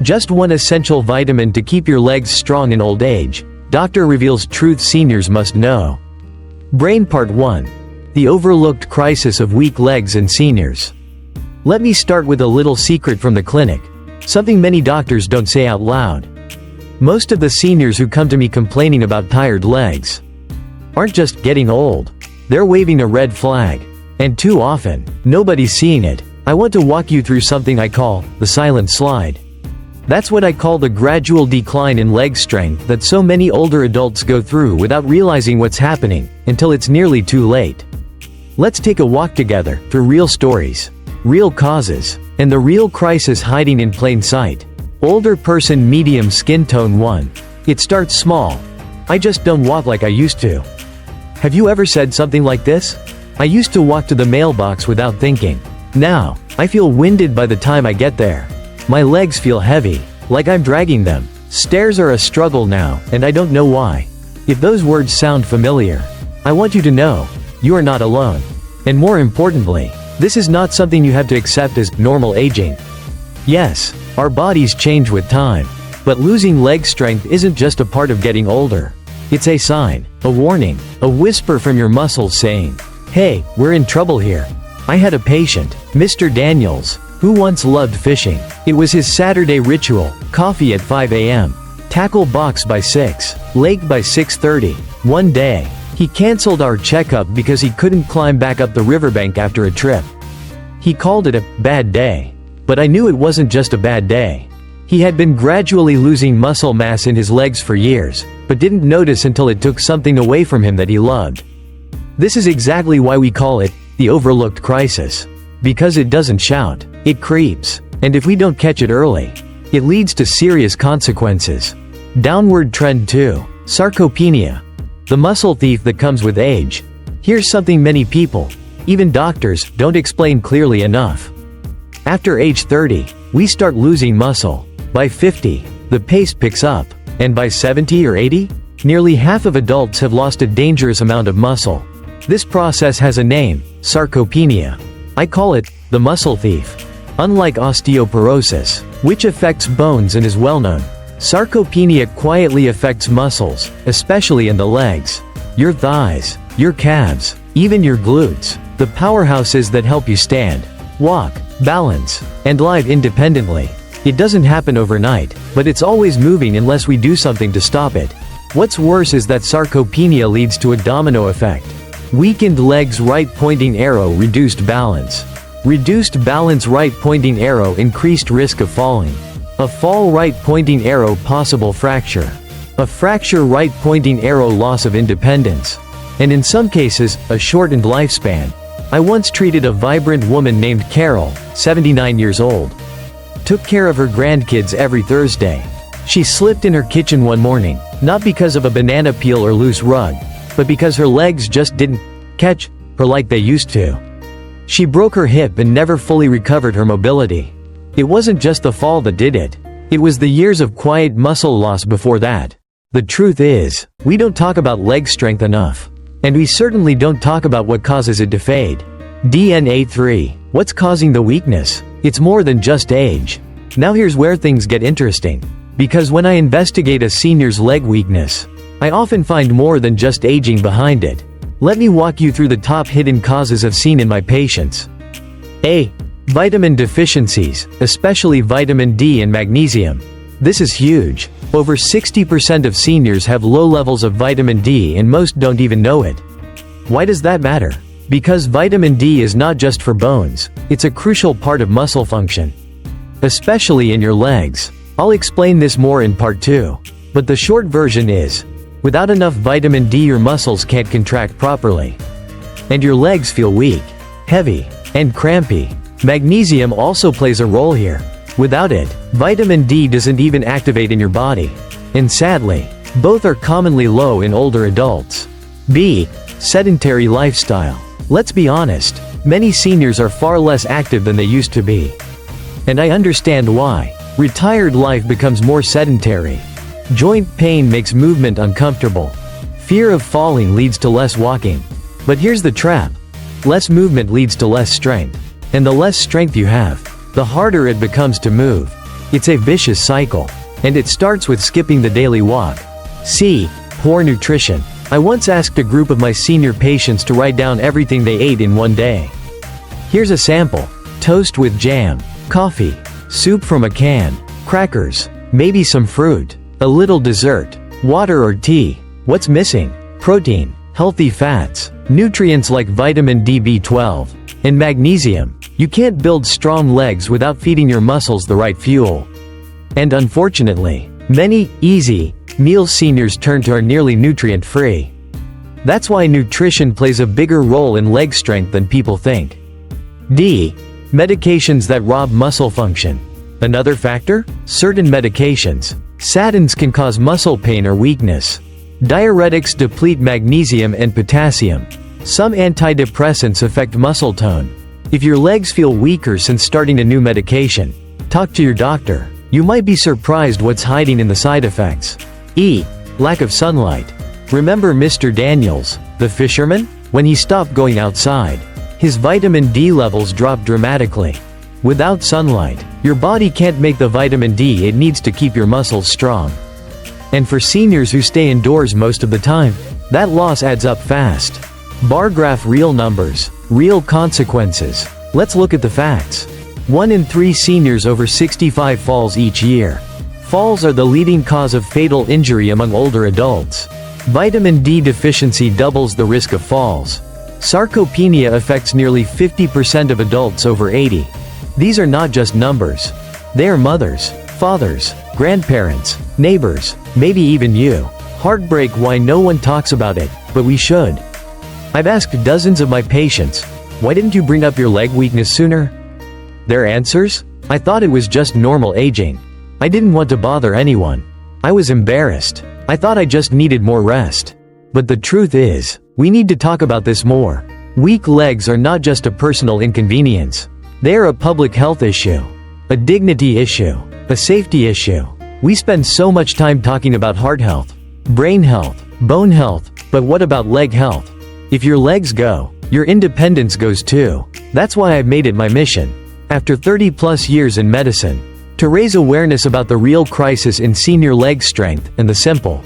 Just one essential vitamin to keep your legs strong in old age. Doctor reveals truth seniors must know. Brain Part 1. The overlooked crisis of weak legs in seniors. Let me start with a little secret from the clinic. Something many doctors don't say out loud. Most of the seniors who come to me complaining about tired legs aren't just getting old. They're waving a red flag. And too often, nobody's seeing it. I want to walk you through something I call the silent slide. That's what I call the gradual decline in leg strength that so many older adults go through without realizing what's happening, until it's nearly too late. Let's take a walk together, through real stories, real causes, and the real crisis hiding in plain sight. Older person, medium skin tone 1. It starts small. I just don't walk like I used to. Have you ever said something like this? I used to walk to the mailbox without thinking. Now, I feel winded by the time I get there. My legs feel heavy, like I'm dragging them. Stairs are a struggle now, and I don't know why. If those words sound familiar, I want you to know, you are not alone. And more importantly, this is not something you have to accept as normal aging. Yes, our bodies change with time. But losing leg strength isn't just a part of getting older. It's a sign, a warning, a whisper from your muscles saying, "Hey, we're in trouble here." I had a patient, Mr. Daniels, who once loved fishing. It was his Saturday ritual: coffee at 5 a.m., tackle box by 6, lake by 6:30. One day, he canceled our checkup because he couldn't climb back up the riverbank after a trip. He called it a bad day. But I knew it wasn't just a bad day. He had been gradually losing muscle mass in his legs for years, but didn't notice until it took something away from him that he loved. This is exactly why we call it the overlooked crisis. Because it doesn't shout, it creeps. And if we don't catch it early, it leads to serious consequences. Downward trend 2. Sarcopenia. The muscle thief that comes with age. Here's something many people, even doctors, don't explain clearly enough. After age 30, we start losing muscle. By 50, the pace picks up. And by 70 or 80, nearly half of adults have lost a dangerous amount of muscle. This process has a name: sarcopenia. I call it the muscle thief. Unlike osteoporosis, which affects bones and is well known, sarcopenia quietly affects muscles, especially in the legs, your thighs, your calves, even your glutes, the powerhouses that help you stand, walk, balance, and live independently. It doesn't happen overnight, but it's always moving unless we do something to stop it. What's worse is that sarcopenia leads to a domino effect. Weakened legs, right pointing arrow, reduced balance. Reduced balance, right pointing arrow, increased risk of falling. A fall, right pointing arrow, possible fracture. A fracture, right pointing arrow, loss of independence. And in some cases, a shortened lifespan. I once treated a vibrant woman named Carol, 79 years old. Took care of her grandkids every Thursday. She slipped in her kitchen one morning, not because of a banana peel or loose rug, but because her legs just didn't catch her like they used to. She broke her hip and never fully recovered her mobility. It wasn't just the fall that did it. It was the years of quiet muscle loss before that. The truth is, we don't talk about leg strength enough. And we certainly don't talk about what causes it to fade. DNA 3. What's causing the weakness? It's more than just age. Now here's where things get interesting. Because when I investigate a senior's leg weakness, I often find more than just aging behind it. Let me walk you through the top hidden causes I've seen in my patients. A. Vitamin deficiencies, especially vitamin D and magnesium. This is huge. Over 60% of seniors have low levels of vitamin D and most don't even know it. Why does that matter? Because vitamin D is not just for bones, it's a crucial part of muscle function. Especially in your legs. I'll explain this more in part 2. But the short version is, without enough vitamin D your muscles can't contract properly. And your legs feel weak, heavy, and crampy. Magnesium also plays a role here. Without it, vitamin D doesn't even activate in your body. And sadly, both are commonly low in older adults. B. Sedentary lifestyle. Let's be honest, many seniors are far less active than they used to be. And I understand why. Retired life becomes more sedentary. Joint pain makes movement uncomfortable. Fear of falling leads to less walking. But here's the trap. Less movement leads to less strength. And the less strength you have, the harder it becomes to move. It's a vicious cycle. And it starts with skipping the daily walk. C. Poor nutrition. I once asked a group of my senior patients to write down everything they ate in one day. Here's a sample. Toast with jam, coffee, soup from a can, crackers, maybe some fruit, a little dessert, water or tea. What's missing? Protein, healthy fats, nutrients like vitamin D, B12, and magnesium. You can't build strong legs without feeding your muscles the right fuel. And unfortunately, many easy meal seniors turn to are nearly nutrient-free. That's why nutrition plays a bigger role in leg strength than people think. D. Medications that rob muscle function. Another factor? Certain medications. Statins can cause muscle pain or weakness. Diuretics deplete magnesium and potassium. Some antidepressants affect muscle tone. If your legs feel weaker since starting a new medication, talk to your doctor. You might be surprised what's hiding in the side effects. E. Lack of sunlight. Remember Mr. Daniels, the fisherman? When he stopped going outside, his vitamin D levels dropped dramatically. Without sunlight, your body can't make the vitamin D it needs to keep your muscles strong. And for seniors who stay indoors most of the time, that loss adds up fast. Bar graph: real numbers, real consequences. Let's look at the facts. 1 in 3 seniors over 65 falls each year. Falls are the leading cause of fatal injury among older adults. Vitamin D deficiency doubles the risk of falls. Sarcopenia affects nearly 50% of adults over 80. These are not just numbers. They are mothers, fathers, grandparents, neighbors, maybe even you. Heartbreak why no one talks about it, but we should. I've asked dozens of my patients, why didn't you bring up your leg weakness sooner? Their answers? I thought it was just normal aging. I didn't want to bother anyone. I was embarrassed. I thought I just needed more rest. But the truth is, we need to talk about this more. Weak legs are not just a personal inconvenience. They are a public health issue, a dignity issue, a safety issue. We spend so much time talking about heart health, brain health, bone health, but what about leg health? If your legs go, your independence goes too. That's why I've made it my mission, after 30+ years in medicine, to raise awareness about the real crisis in senior leg strength and the simple,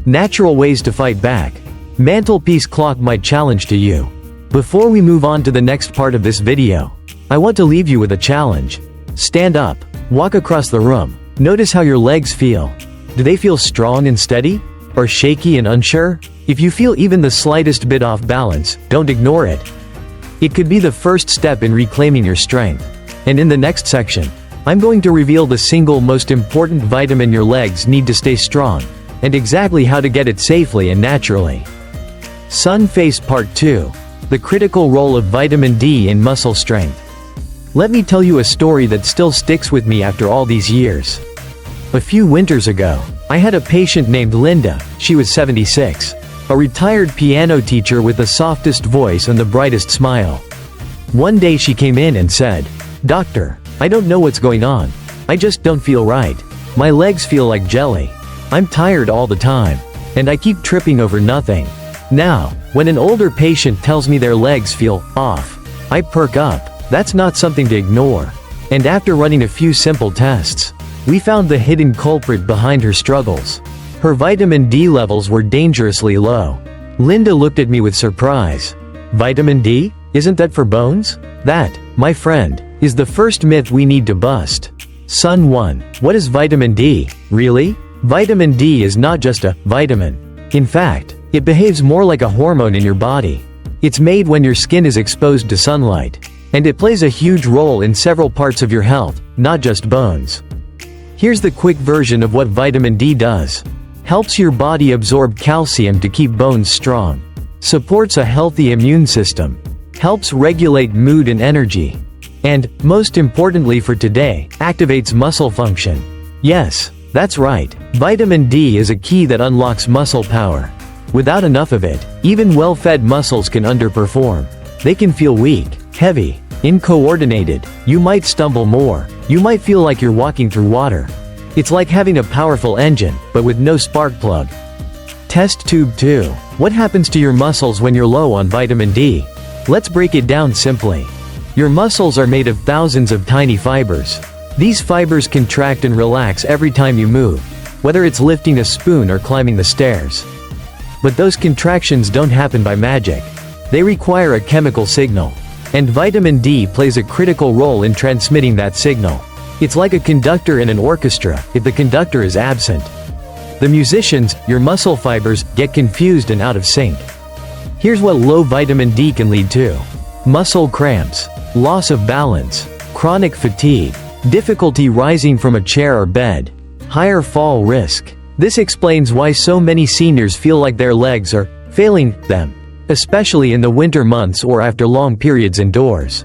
natural ways to fight back. Mantelpiece clock, my challenge to you. Before we move on to the next part of this video, I want to leave you with a challenge. Stand up, walk across the room, notice how your legs feel. Do they feel strong and steady? Or shaky and unsure? If you feel even the slightest bit off balance, don't ignore it. It could be the first step in reclaiming your strength. And in the next section, I'm going to reveal the single most important vitamin your legs need to stay strong, and exactly how to get it safely and naturally. Sun Face Part 2. The critical role of vitamin D in muscle strength. Let me tell you a story that still sticks with me after all these years. A few winters ago, I had a patient named Linda. She was 76. A retired piano teacher with the softest voice and the brightest smile. One day she came in and said, "Doctor, I don't know what's going on. I just don't feel right. My legs feel like jelly. I'm tired all the time. And I keep tripping over nothing." Now, when an older patient tells me their legs feel off, I perk up. That's not something to ignore. And after running a few simple tests, we found the hidden culprit behind her struggles. Her vitamin D levels were dangerously low. Linda looked at me with surprise. Vitamin D? Isn't that for bones? That, my friend, is the first myth we need to bust. Sun 1. What is vitamin D? Really? Vitamin D is not just a vitamin. In fact, it behaves more like a hormone in your body. It's made when your skin is exposed to sunlight. And it plays a huge role in several parts of your health, not just bones. Here's the quick version of what vitamin D does. Helps your body absorb calcium to keep bones strong. Supports a healthy immune system. Helps regulate mood and energy. And, most importantly for today, activates muscle function. Yes, that's right. Vitamin D is a key that unlocks muscle power. Without enough of it, even well-fed muscles can underperform. They can feel weak, heavy, uncoordinated. You might stumble more. You might feel like you're walking through water. It's like having a powerful engine, but with no spark plug. Test tube 2. What happens to your muscles when you're low on vitamin D? Let's break it down simply. Your muscles are made of thousands of tiny fibers. These fibers contract and relax every time you move, whether it's lifting a spoon or climbing the stairs. But those contractions don't happen by magic. They require a chemical signal. And vitamin D plays a critical role in transmitting that signal. It's like a conductor in an orchestra. If the conductor is absent, the musicians, your muscle fibers, get confused and out of sync. Here's what low vitamin D can lead to: muscle cramps, loss of balance, chronic fatigue, difficulty rising from a chair or bed, higher fall risk. This explains why so many seniors feel like their legs are failing them, especially in the winter months or after long periods indoors.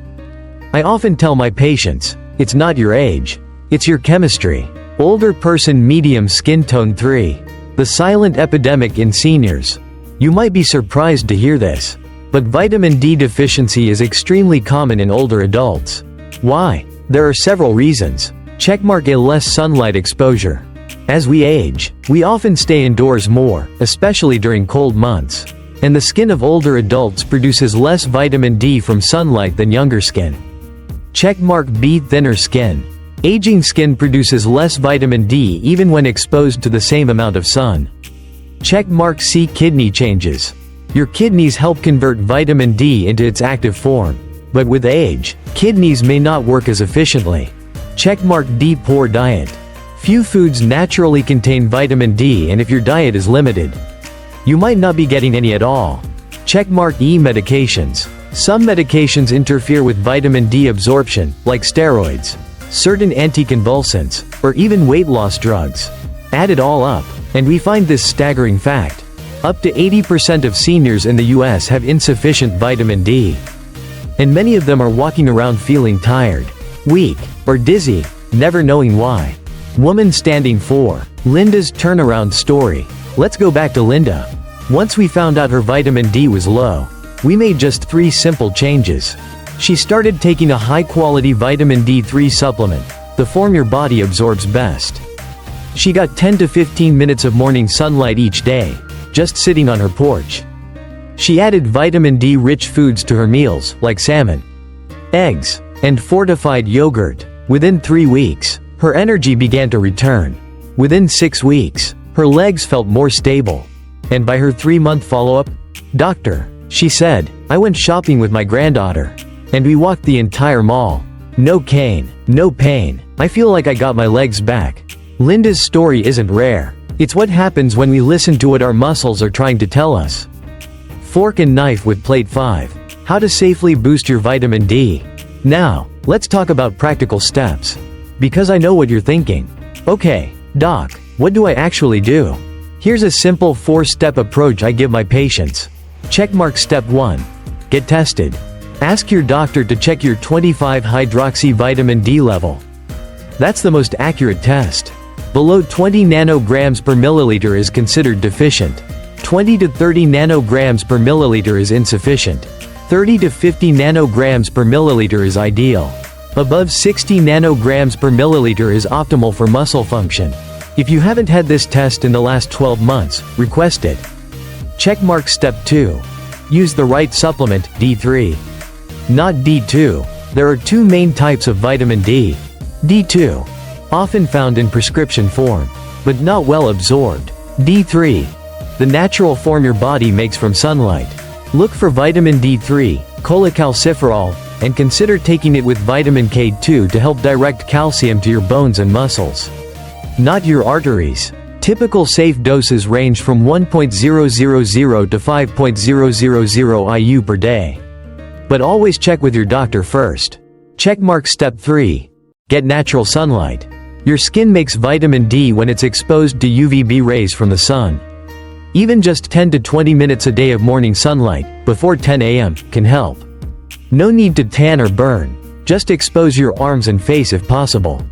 I often tell my patients, it's not your age, it's your chemistry. Older person medium skin tone 3. The silent epidemic in seniors. You might be surprised to hear this, but vitamin D deficiency is extremely common in older adults. Why? There are several reasons. Checkmark A. Less sunlight exposure. As we age, we often stay indoors more, especially during cold months. And the skin of older adults produces less vitamin D from sunlight than younger skin. Checkmark B. Thinner skin. Aging skin produces less vitamin D even when exposed to the same amount of sun. Checkmark C. Kidney changes. Your kidneys help convert vitamin D into its active form. But with age, kidneys may not work as efficiently. Checkmark D. Poor diet. Few foods naturally contain vitamin D, and if your diet is limited, you might not be getting any at all. Checkmark E. Medications. Some medications interfere with vitamin D absorption, like steroids, certain anticonvulsants, or even weight loss drugs. Add it all up, and we find this staggering fact. Up to 80% of seniors in the US have insufficient vitamin D. And many of them are walking around feeling tired, weak, or dizzy, never knowing why. Woman standing 4. Linda's turnaround story. Let's go back to Linda. Once we found out her vitamin D was low, we made just 3 simple changes. She started taking a high-quality vitamin D3 supplement, the form your body absorbs best. She got 10 to 15 minutes of morning sunlight each day, just sitting on her porch. She added vitamin D-rich foods to her meals, like salmon, eggs, and fortified yogurt. Within 3 weeks, her energy began to return. Within 6 weeks, her legs felt more stable. And by her 3-month follow-up, "Doctor," she said, "I went shopping with my granddaughter. And we walked the entire mall. No cane, no pain. I feel like I got my legs back." Linda's story isn't rare. It's what happens when we listen to what our muscles are trying to tell us. Fork and knife with plate 5. How to safely boost your vitamin D. Now, let's talk about practical steps. Because I know what you're thinking. Okay, doc, what do I actually do? Here's a simple 4-step approach I give my patients. Checkmark Step 1. Get tested. Ask your doctor to check your 25-hydroxy vitamin D level. That's the most accurate test. Below 20 nanograms per milliliter is considered deficient. 20 to 30 nanograms per milliliter is insufficient. 30 to 50 nanograms per milliliter is ideal. Above 60 nanograms per milliliter is optimal for muscle function. If you haven't had this test in the last 12 months, request it. Checkmark Step 2. Use the right supplement, D3. Not D2. There are 2 main types of vitamin D. D2, often found in prescription form, but not well absorbed. D3, the natural form your body makes from sunlight. Look for vitamin D3, cholecalciferol, and consider taking it with vitamin K2 to help direct calcium to your bones and muscles, not your arteries. Typical safe doses range from 1.000 to 5.000 IU per day. But always check with your doctor first. Checkmark Step 3. Get natural sunlight. Your skin makes vitamin D when it's exposed to UVB rays from the sun. Even just 10 to 20 minutes a day of morning sunlight, before 10 a.m., can help. No need to tan or burn. Just expose your arms and face if possible.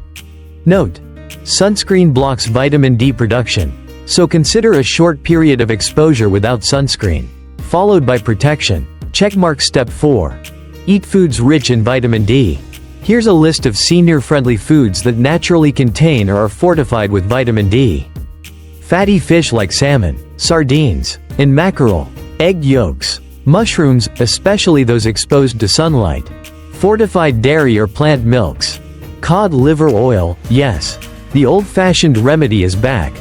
Note: sunscreen blocks vitamin D production, so consider a short period of exposure without sunscreen, followed by protection. Checkmark Step 4. Eat foods rich in vitamin D. Here's a list of senior-friendly foods that naturally contain or are fortified with vitamin D. Fatty fish like salmon, sardines, and mackerel, egg yolks, mushrooms, especially those exposed to sunlight, fortified dairy or plant milks, Cod liver oil, yes. The old-fashioned remedy is back.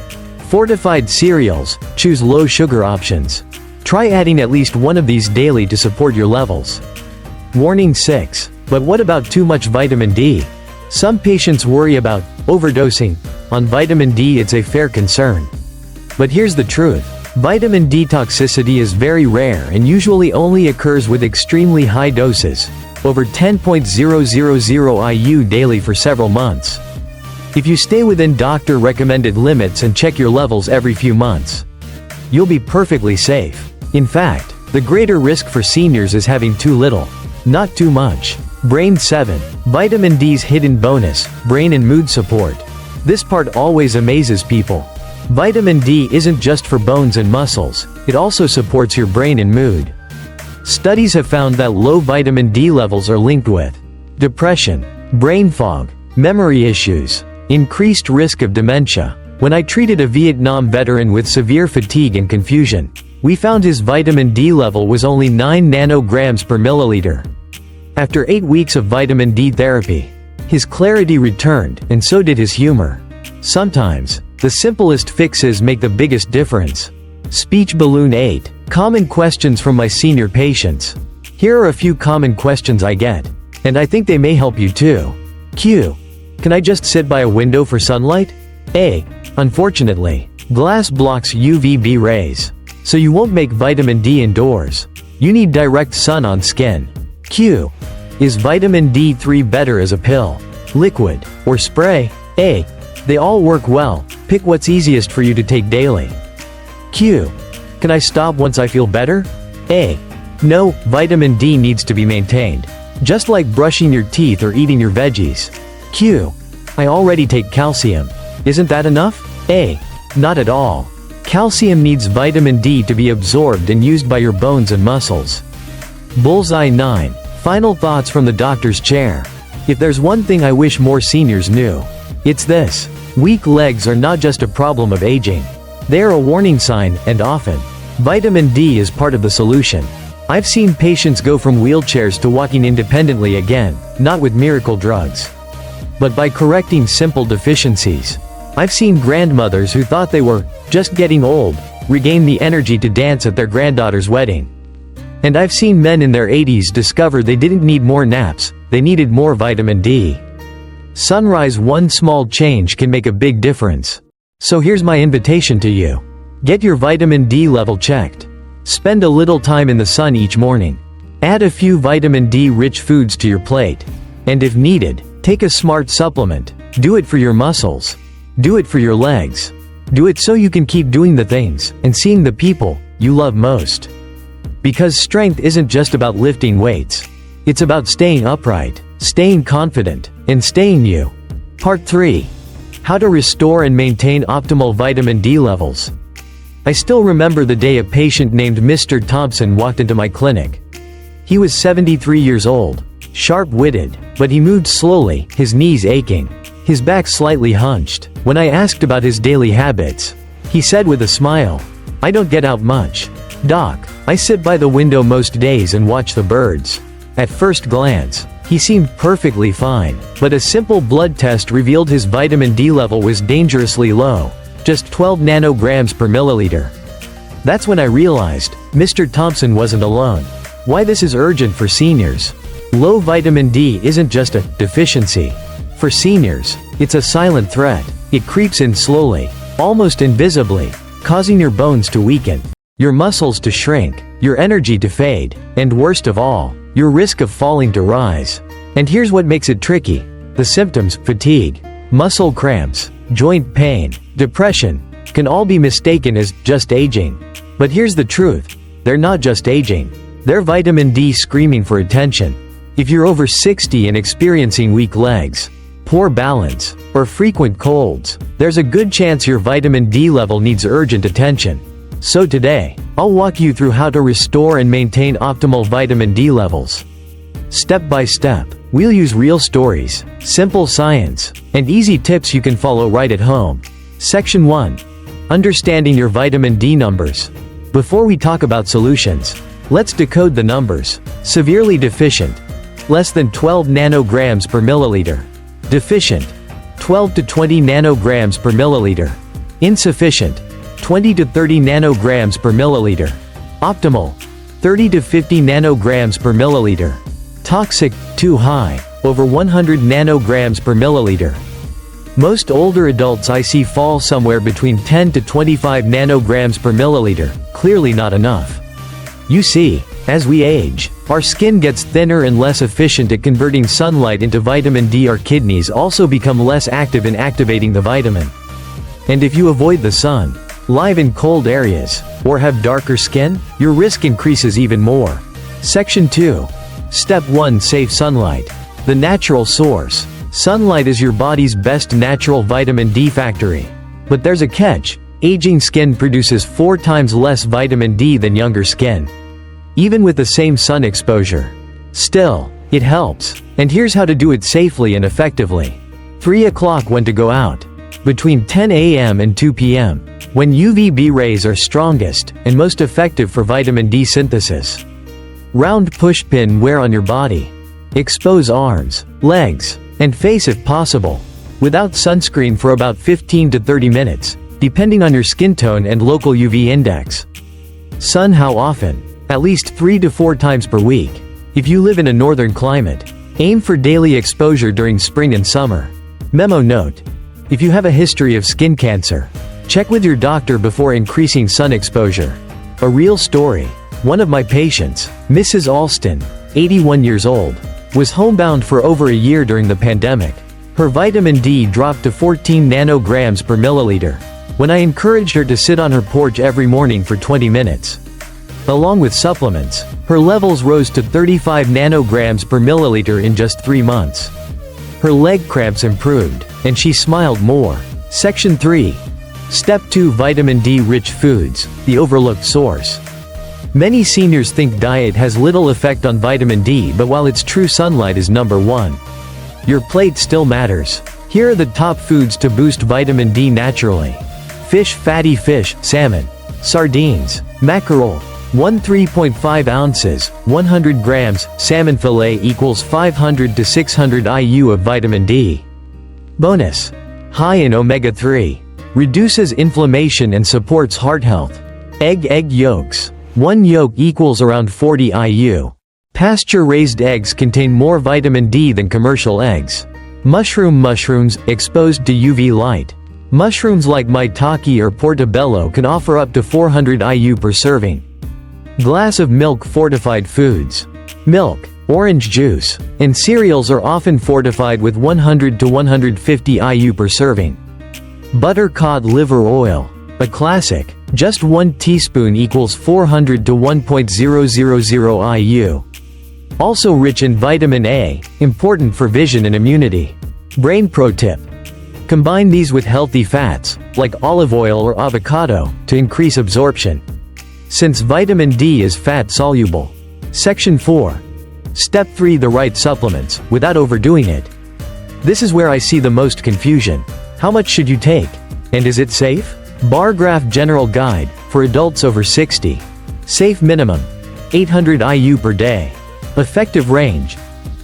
Fortified cereals, choose low-sugar options. Try adding at least one of these daily to support your levels. Warning 6. But what about too much vitamin D? Some patients worry about overdosing on vitamin D. It's a fair concern. But here's the truth. Vitamin D toxicity is very rare and usually only occurs with extremely high doses, over 10.000 IU daily for several months. If you stay within doctor-recommended limits and check your levels every few months, you'll be perfectly safe. In fact, the greater risk for seniors is having too little, not too much. Brain 7. Vitamin D's hidden bonus, brain and mood support. This part always amazes people. Vitamin D isn't just for bones and muscles, it also supports your brain and mood. Studies have found that low vitamin D levels are linked with depression, brain fog, memory issues, increased risk of dementia. When I treated a Vietnam veteran with severe fatigue and confusion, we found his vitamin D level was only 9 nanograms per milliliter. After 8 weeks of vitamin D therapy, his clarity returned, and so did his humor. Sometimes, the simplest fixes make the biggest difference. Speech balloon 8. Common questions from my senior patients. Here are a few common questions I get, and I think they may help you too. Q. Can I just sit by a window for sunlight? A. Unfortunately, glass blocks UVB rays, so you won't make vitamin D indoors. You need direct sun on skin. Q. Is vitamin D3 better as a pill, liquid, or spray? A. They all work well. Pick what's easiest for you to take daily. Q. Can I stop once I feel better? A. No, vitamin D needs to be maintained, just like brushing your teeth or eating your veggies. Q. I already take calcium. Isn't that enough? A. Not at all. Calcium needs vitamin D to be absorbed and used by your bones and muscles. Bullseye 9. Final thoughts from the doctor's chair. If there's one thing I wish more seniors knew, it's this. Weak legs are not just a problem of aging. They are a warning sign, and often, vitamin D is part of the solution. I've seen patients go from wheelchairs to walking independently again, not with miracle drugs, but by correcting simple deficiencies. I've seen grandmothers who thought they were just getting old regain the energy to dance at their granddaughter's wedding. And I've seen men in their 80s discover they didn't need more naps, they needed more vitamin D. Sunrise. One small change can make a big difference. So here's my invitation to you. Get your vitamin D level checked. Spend a little time in the sun each morning. Add a few vitamin D-rich foods to your plate. And if needed, take a smart supplement. Do it for your muscles. Do it for your legs. Do it so you can keep doing the things and seeing the people you love most. Because strength isn't just about lifting weights. It's about staying upright, staying confident, and staying you. Part 3. How to restore and maintain optimal vitamin D levels. I still remember the day a patient named Mr. Thompson walked into my clinic. He was 73 years old, sharp-witted, but he moved slowly, his knees aching, his back slightly hunched. When I asked about his daily habits, he said with a smile, "I don't get out much, Doc. I sit by the window most days and watch the birds." At first glance, he seemed perfectly fine, but a simple blood test revealed his vitamin D level was dangerously low, just 12 nanograms per milliliter. That's when I realized, Mr. Thompson wasn't alone. Why this is urgent for seniors. Low vitamin D isn't just a deficiency. For seniors, it's a silent threat. It creeps in slowly, almost invisibly, causing your bones to weaken, your muscles to shrink, your energy to fade, and worst of all, your risk of falling to rise. And here's what makes it tricky. The symptoms, fatigue, muscle cramps, joint pain, depression, can all be mistaken as just aging. But here's the truth. They're not just aging. They're vitamin D screaming for attention. If you're over 60 and experiencing weak legs, poor balance, or frequent colds, there's a good chance your vitamin D level needs urgent attention. So today, I'll walk you through how to restore and maintain optimal vitamin D levels. Step by step, we'll use real stories, simple science, and easy tips you can follow right at home. Section 1. Understanding your vitamin D numbers. Before we talk about solutions, let's decode the numbers. Severely deficient, less than 12 nanograms per milliliter. Deficient: 12 to 20 nanograms per milliliter. Insufficient: 20 to 30 nanograms per milliliter. Optimal: 30 to 50 nanograms per milliliter. Toxic: too high, over 100 nanograms per milliliter. Most older adults I see fall somewhere between 10 to 25 nanograms per milliliter, clearly not enough. You see, as we age, our skin gets thinner and less efficient at converting sunlight into vitamin D. Our kidneys also become less active in activating the vitamin. And if you avoid the sun, live in cold areas, or have darker skin, your risk increases even more. Section 2. Step 1. Safe sunlight. The natural source. Sunlight is your body's best natural vitamin D factory. But there's a catch: aging skin produces 4 times less vitamin D than younger skin, even with the same sun exposure. Still, it helps, and here's how to do it safely and effectively. 3 o'clock: when to go out. Between 10 a.m. and 2 p.m., when UVB rays are strongest and most effective for vitamin D synthesis. Round pushpin wear on your body. Expose arms, legs, and face if possible, without sunscreen for about 15 to 30 minutes, depending on your skin tone and local UV index. Sun: how often? At least 3 to 4 times per week. If you live in a northern climate, aim for daily exposure during spring and summer. Memo note: if you have a history of skin cancer, check with your doctor before increasing sun exposure. A real story. One of my patients, Mrs. Alston, 81 years old, was homebound for over a year during the pandemic. Her vitamin D dropped to 14 nanograms per milliliter when I encouraged her to sit on her porch every morning for 20 minutes. Along with supplements, her levels rose to 35 nanograms per milliliter in just 3 months. Her leg cramps improved, and she smiled more. Section 3. Step 2. Vitamin D-rich foods, the overlooked source. Many seniors think diet has little effect on vitamin D, but while it's true sunlight is number 1, your plate still matters. Here are the top foods to boost vitamin D naturally. Fish: fatty fish, salmon, sardines, mackerel. 3.5 ounces, 100 grams, salmon fillet equals 500 to 600 IU of vitamin D. Bonus: high in omega-3. Reduces inflammation and supports heart health. Egg yolks. 1 yolk equals around 40 IU. Pasture-raised eggs contain more vitamin D than commercial eggs. Mushrooms exposed to UV light. Mushrooms like maitake or portobello can offer up to 400 IU per serving. Glass of milk. Fortified foods. Milk, orange juice, and cereals are often fortified with 100 to 150 IU per serving. Butter. Cod liver oil. A classic. Just 1 teaspoon equals 400 to 1.000 IU. Also rich in vitamin A, important for vision and immunity. Brain pro tip: combine these with healthy fats, like olive oil or avocado, to increase absorption, since vitamin D is fat-soluble. Section 4. Step 3. The right supplements, without overdoing it. This is where I see the most confusion. How much should you take? And is it safe? Bar graph general guide, for adults over 60. Safe minimum: 800 IU per day. Effective range: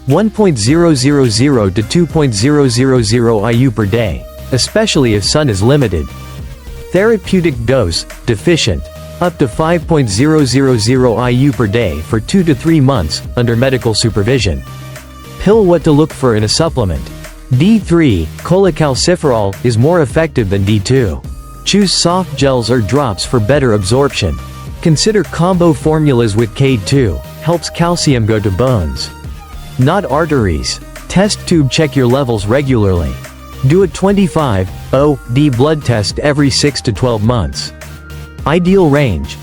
1.000 to 2.000 IU per day, especially if sun is limited. Therapeutic dose: deficient, up to 5.000 IU per day for 2 to 3 months, under medical supervision. Pill: what to look for in a supplement. D3, cholecalciferol, is more effective than D2. Choose soft gels or drops for better absorption. Consider combo formulas with K2, helps calcium go to bones, not arteries. Test tube: check your levels regularly. Do a 25/0-D blood test every 6 to 12 months. Ideal range: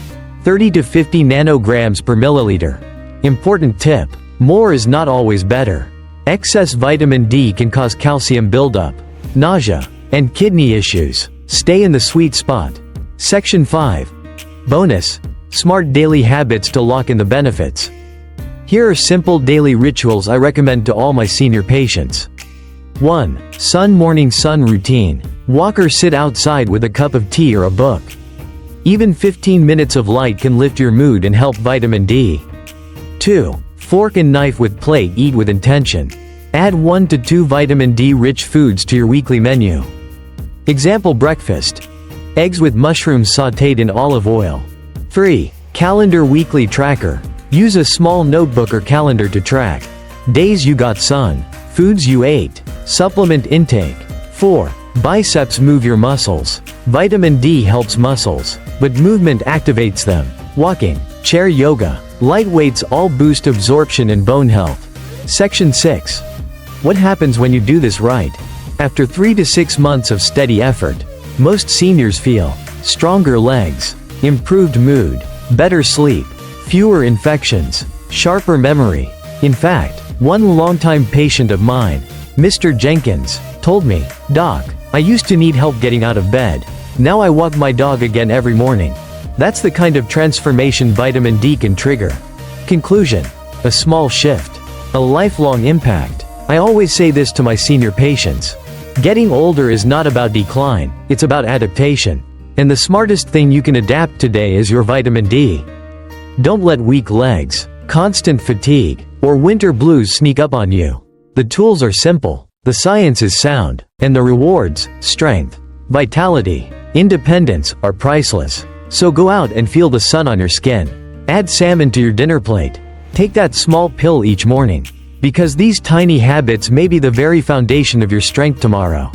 30 to 50 nanograms per milliliter. Important tip: more is not always better. Excess vitamin D can cause calcium buildup, nausea, and kidney issues. Stay in the sweet spot. Section 5. Bonus: smart daily habits to lock in the benefits. Here are simple daily rituals I recommend to all my senior patients. 1. Morning sun routine. Walk or sit outside with a cup of tea or a book. Even 15 minutes of light can lift your mood and help vitamin D. 2. Fork and knife with plate. Eat with intention. Add 1 to 2 vitamin D-rich foods to your weekly menu. Example breakfast. Eggs with mushrooms sautéed in olive oil. 3. Calendar weekly tracker. Use a small notebook or calendar to track days you got sun, foods you ate, supplement intake. 4. Biceps move your muscles. Vitamin D helps muscles, but movement activates them. Walking, chair yoga, light weights all boost absorption and bone health. Section 6. What happens when you do this right? After 3 to 6 months of steady effort, most seniors feel stronger legs, improved mood, better sleep, fewer infections, sharper memory. In fact, one longtime patient of mine, Mr. Jenkins, told me, "Doc, I used to need help getting out of bed. Now I walk my dog again every morning." That's the kind of transformation vitamin D can trigger. Conclusion. A small shift. A lifelong impact. I always say this to my senior patients. Getting older is not about decline, it's about adaptation. And the smartest thing you can adapt today is your vitamin D. Don't let weak legs, constant fatigue, or winter blues sneak up on you. The tools are simple, the science is sound, and the rewards, strength, vitality, independence, are priceless. So go out and feel the sun on your skin. Add salmon to your dinner plate. Take that small pill each morning. Because these tiny habits may be the very foundation of your strength tomorrow.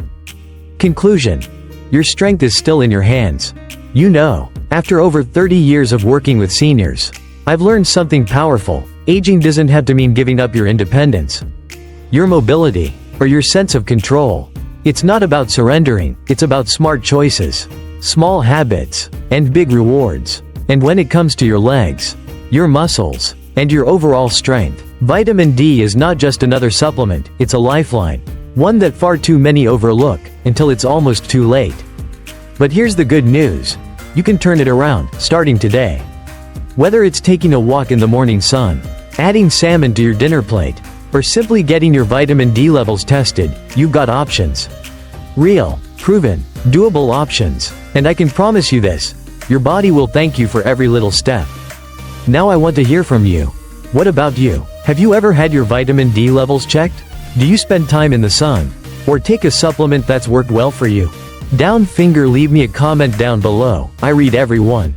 Conclusion. Your strength is still in your hands. You know, after over 30 years of working with seniors, I've learned something powerful. Aging doesn't have to mean giving up your independence, your mobility, or your sense of control. It's not about surrendering, it's about smart choices, small habits, and big rewards. And when it comes to your legs, your muscles, and your overall strength, vitamin D is not just another supplement, it's a lifeline. One that far too many overlook, until it's almost too late. But here's the good news. You can turn it around, starting today. Whether it's taking a walk in the morning sun, adding salmon to your dinner plate, or simply getting your vitamin D levels tested, you've got options. Real, proven, doable options. And I can promise you this, your body will thank you for every little step. Now I want to hear from you. What about you? Have you ever had your vitamin D levels checked? Do you spend time in the sun? Or take a supplement that's worked well for you? Leave me a comment down below, I read every one.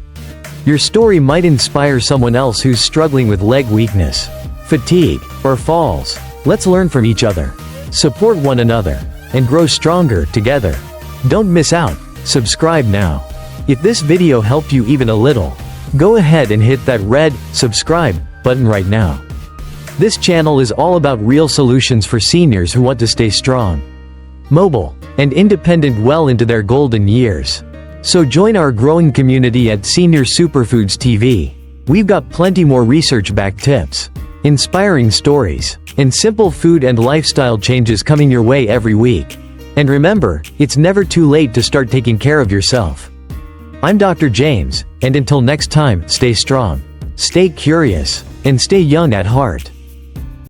Your story might inspire someone else who's struggling with leg weakness, fatigue, or falls. Let's learn from each other, support one another, and grow stronger together. Don't miss out, subscribe now. If this video helped you even a little, go ahead and hit that red subscribe button right now. This channel is all about real solutions for seniors who want to stay strong, mobile, and independent well into their golden years. So join our growing community at Senior Superfoods TV. We've got plenty more research-backed tips, inspiring stories, and simple food and lifestyle changes coming your way every week. And remember, it's never too late to start taking care of yourself. I'm Dr. James, and until next time, stay strong, stay curious, and stay young at heart.